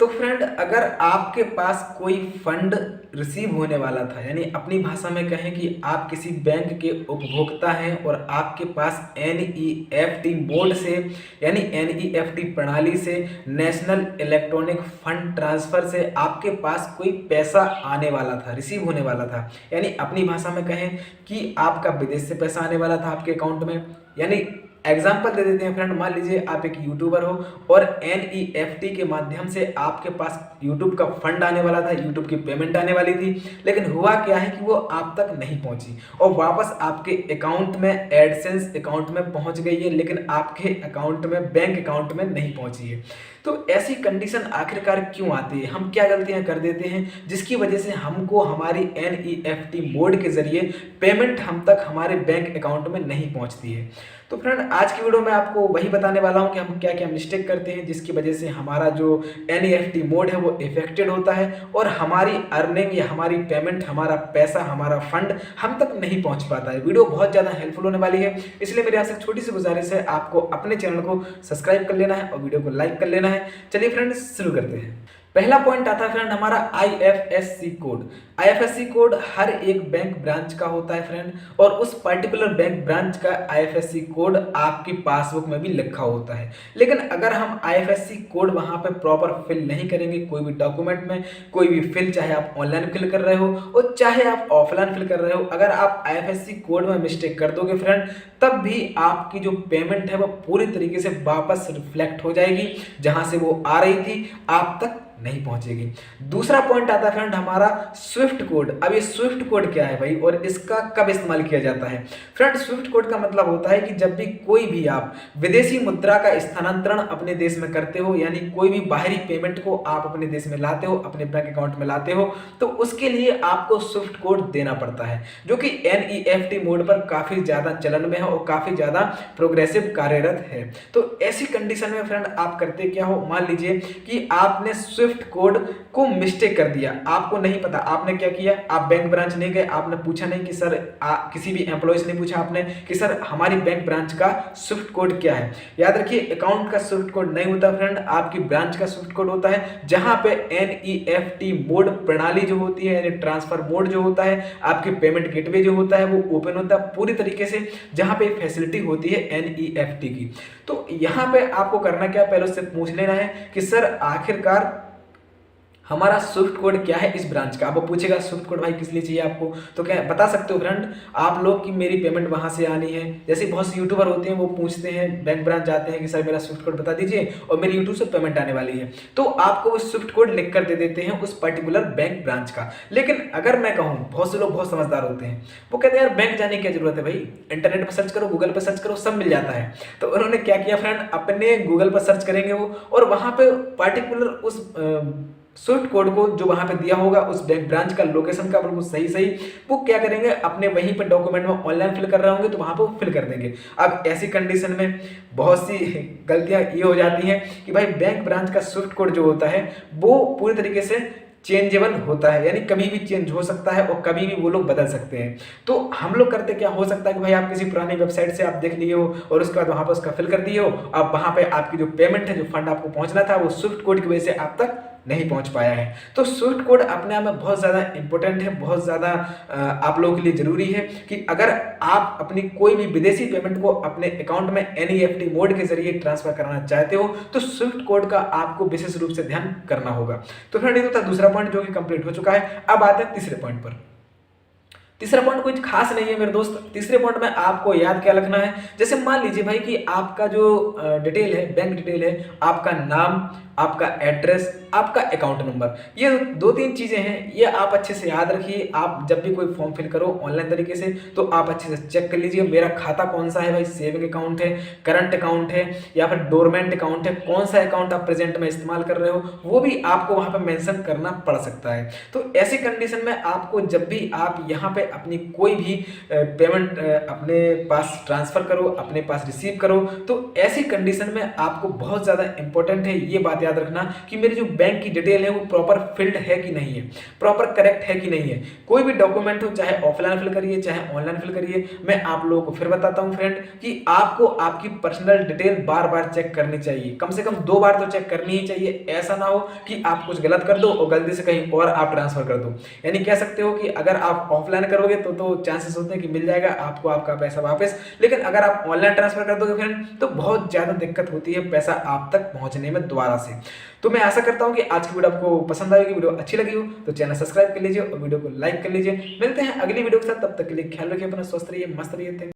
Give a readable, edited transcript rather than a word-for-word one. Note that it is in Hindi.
तो फ्रेंड, अगर आपके पास कोई फंड रिसीव होने वाला था, यानी अपनी भाषा में कहें कि आप किसी बैंक के उपभोक्ता हैं और आपके पास एनईएफटी मोड से, यानी एनईएफटी प्रणाली से, नेशनल इलेक्ट्रॉनिक फंड ट्रांसफर से आपके पास कोई पैसा आने वाला था, रिसीव होने वाला था, यानी अपनी भाषा में कहें कि आपका विदेश से पैसा आने वाला था आपके अकाउंट में। यानी एग्जाम्पल दे देते हैं फ्रेंड, मान लीजिए आप एक यूट्यूबर हो और एनईएफटी के माध्यम से आपके पास यूट्यूब का फंड आने वाला था, यूट्यूब की पेमेंट आने वाली थी, लेकिन हुआ क्या है कि वो आप तक नहीं पहुंची और वापस आपके अकाउंट में, एडसेंस अकाउंट में पहुंच गई है, लेकिन आपके अकाउंट में, बैंक अकाउंट में नहीं पहुंची है। तो ऐसी कंडीशन आखिरकार क्यों आती है? हम क्या गलतियां कर देते हैं जिसकी वजह से हमको हमारी एनईएफटी मोड के जरिए पेमेंट हम तक हमारे बैंक अकाउंट में नहीं पहुंचती है? तो फ्रेंड, आज की वीडियो में आपको वही बताने वाला हूं कि हम क्या क्या मिस्टेक करते हैं जिसकी वजह से हमारा जो एनईएफटी मोड है वो इफेक्टेड होता है और हमारी अर्निंग या हमारी पेमेंट, हमारा पैसा, हमारा फंड हम तक नहीं पहुंच पाता है। वीडियो बहुत ज़्यादा हेल्पफुल होने वाली है, इसलिए मेरे आपसे छोटी सी गुजारिश है, आपको अपने चैनल को सब्सक्राइब कर लेना है और वीडियो को लाइक कर लेना है। चलिए फ्रेंड्स, शुरू करते हैं। पहला पॉइंट आता है फ्रेंड हमारा आईएफएससी कोड। आईएफएससी कोड हर एक बैंक ब्रांच का होता है फ्रेंड, और उस पर्टिकुलर बैंक ब्रांच का आईएफएससी कोड आपकी पासबुक में भी लिखा होता है। लेकिन अगर हम आईएफएससी कोड वहां पे प्रॉपर फिल नहीं करेंगे, कोई भी डॉक्यूमेंट में कोई भी फिल, चाहे आप ऑनलाइन फिल कर रहे हो और चाहे आप ऑफलाइन फिल कर रहे हो, अगर आप आईएफएससी कोड में मिस्टेक कर दोगे फ्रेंड, तब भी आपकी जो पेमेंट है वो पूरी तरीके से वापस रिफ्लेक्ट हो जाएगी, जहां से वो आ रही थी आप तक नहीं पहुंचेगी। दूसरा पॉइंट आता है फ्रेंड हमारा स्विफ्ट कोड। अब ये स्विफ्ट कोड क्या है भाई, और इसका कब इस्तेमाल किया जाता है? फ्रेंड, स्विफ्ट कोड का मतलब होता है कि जब भी कोई भी आप विदेशी मुद्रा का स्थानांतरण अपने देश में करते हो, यानी कोई भी बाहरी पेमेंट को आप अपने देश में लाते हो, अपने बैंक अकाउंट में लाते हो, तो उसके लिए आपको स्विफ्ट कोड देना पड़ता है, जो कि एनईएफटी मोड पर काफी ज्यादा चलन में है और काफी ज्यादा प्रोग्रेसिव कार्यरत है। तो ऐसी कंडीशन में फ्रेंड आप करते क्या हो, मान लीजिए कि आपने स्विफ्ट कोड को मिस्टेक कर दिया, आपको नहीं पता, आपने क्या किया, आप बैंक ब्रांच नहीं गए, आपने पूछा नहीं कि सर, किसी भी एम्प्लॉय से नहीं पूछा आपने कि सर हमारी बैंक ब्रांच का स्विफ्ट कोड क्या है। याद रखिए, अकाउंट का स्विफ्ट कोड नहीं होता फ्रेंड, आपकी ब्रांच का स्विफ्ट कोड होता है, जहां पे एनईएफटी मोड प्रणाली जो होती है, यानी ट्रांसफर मोड जो होता है, आपके पेमेंट गेटवे जो होता है वो ओपन होता है पूरी तरीके से, जहां पे फैसिलिटी होती है एनईएफटी की। तो यहां पे आपको करना क्या, पहले उससे पूछ लेना है कि सर आखिरकार हमारा स्विफ्ट कोड क्या है इस ब्रांच का। अब वो पूछेगा स्विफ्ट कोड भाई किस लिए चाहिए आपको, तो क्या बता सकते हो फ्रेंड आप लोग कि मेरी पेमेंट वहां से आनी है। जैसे बहुत से यूट्यूबर होते हैं, वो पूछते हैं, बैंक ब्रांच जाते हैं कि सर मेरा स्विफ्ट कोड बता दीजिए और मेरी यूट्यूब से पेमेंट आने वाली है, तो आपको वो स्विफ्ट कोड लिख कर दे देते हैं उस पर्टिकुलर बैंक ब्रांच का। लेकिन अगर मैं कहूँ, बहुत से लोग बहुत समझदार होते हैं, वो कहते हैं यार बैंक जाने की क्या जरूरत है भाई, इंटरनेट पर सर्च करो, गूगल पर सर्च करो, सब मिल जाता है। तो उन्होंने क्या किया फ्रेंड, अपने गूगल पर सर्च करेंगे वो, और वहां पे पर्टिकुलर उस स्विफ्ट कोड को जो वहां पे दिया होगा, उस बैंक ब्रांच का लोकेशन का बिल्कुल सही सही, वो क्या करेंगे, अपने वहीं पर डॉक्यूमेंट में ऑनलाइन फिल कर रहे होंगे तो वहां पर फिल कर देंगे। अब ऐसी कंडीशन में बहुत सी गलतियां ये हो जाती हैं कि भाई बैंक ब्रांच का स्विफ्ट कोड जो होता है वो पूरी तरीके से चेंजेबल होता है, यानी कभी भी चेंज हो सकता है और कभी भी वो लोग बदल सकते हैं। तो हम लोग करते क्या, हो सकता है कि भाई आप किसी पुरानी वेबसाइट से आप देख लिए हो और उसके बाद वहां पर उसका फिल कर दिए हो, अब वहां पे आपकी जो पेमेंट है, जो फंड आपको पहुंचना था, वो स्विफ्ट कोड की वजह से आप तक नहीं पहुंच पाया है। तो स्विफ्ट कोड अपने आप में बहुत ज़्यादा इंपॉर्टेंट है, बहुत ज़्यादा आप लोगों के लिए जरूरी है कि अगर आप अपनी कोई भी विदेशी पेमेंट को अपने अकाउंट में एनईएफटी मोड के जरिए ट्रांसफर करना चाहते हो, तो स्विफ्ट कोड का आपको विशेष रूप से ध्यान करना होगा। तो फ्रेंड, ये तो था दूसरा पॉइंट जो कि कंप्लीट हो चुका है। अब आते हैं तीसरे पॉइंट पर। तीसरा पॉइंट कुछ खास नहीं है मेरे दोस्त। तीसरे पॉइंट में आपको याद क्या रखना है, जैसे मान लीजिए भाई कि आपका जो डिटेल है, बैंक डिटेल है, आपका नाम, आपका एड्रेस, आपका अकाउंट नंबर, ये दो तीन चीजें हैं, ये आप अच्छे से याद रखिए। आप जब भी कोई फॉर्म फिल करो ऑनलाइन तरीके से, तो आप अच्छे से चेक कर लीजिए मेरा खाता कौन सा है भाई, सेविंग अकाउंट है, करंट अकाउंट है या फिर डोरमेंट अकाउंट है, कौन सा अकाउंट आप प्रेजेंट में इस्तेमाल कर रहे हो, वो भी आपको वहां पर मेंशन करना पड़ सकता है। तो ऐसी कंडीशन में आपको जब भी आप यहाँ पे अपनी कोई भी पेमेंट अपने पास ट्रांसफर करो, अपने पास रिसीव करो, तो ऐसी कंडीशन में आपको बहुत ज्यादा इंपॉर्टेंट है ये बात याद रखना कि मेरी जो बैंक की डिटेल है वो प्रॉपर फिल्ड है कि नहीं है, प्रॉपर करेक्ट है कि नहीं है। कोई भी डॉक्यूमेंट हो, चाहे ऑफलाइन फिल करिए चाहे ऑनलाइन फिल करिए, मैं आप लोगों को फिर बताता हूं फ्रेंड कि आपको आपकी पर्सनल डिटेल बार बार चेक करनी चाहिए, कम से कम 2 बार तो चेक करनी ही चाहिए। ऐसा ना हो कि आप कुछ गलत कर दो और गलती से कहीं और आप ट्रांसफर कर दो। यानी कह सकते हो कि अगर आप ऑफलाइन करोगे तो चांसेस होते हैं कि मिल जाएगा आपको आपका पैसा वापस, लेकिन अगर आप ऑनलाइन ट्रांसफर कर दोगे फ्रेंड तो बहुत ज्यादा दिक्कत होती है पैसा आप तक पहुंचने में दोबारा से। तो मैं आशा करता हूं कि आज की वीडियो आपको पसंद आएगी, वीडियो अच्छी लगी हो तो चैनल सब्सक्राइब कर लीजिए और वीडियो को लाइक कर लीजिए। मिलते हैं अगली वीडियो के साथ, तब तक के लिए ख्याल रखिए अपना, स्वस्थ रहिए, मस्त रहिए।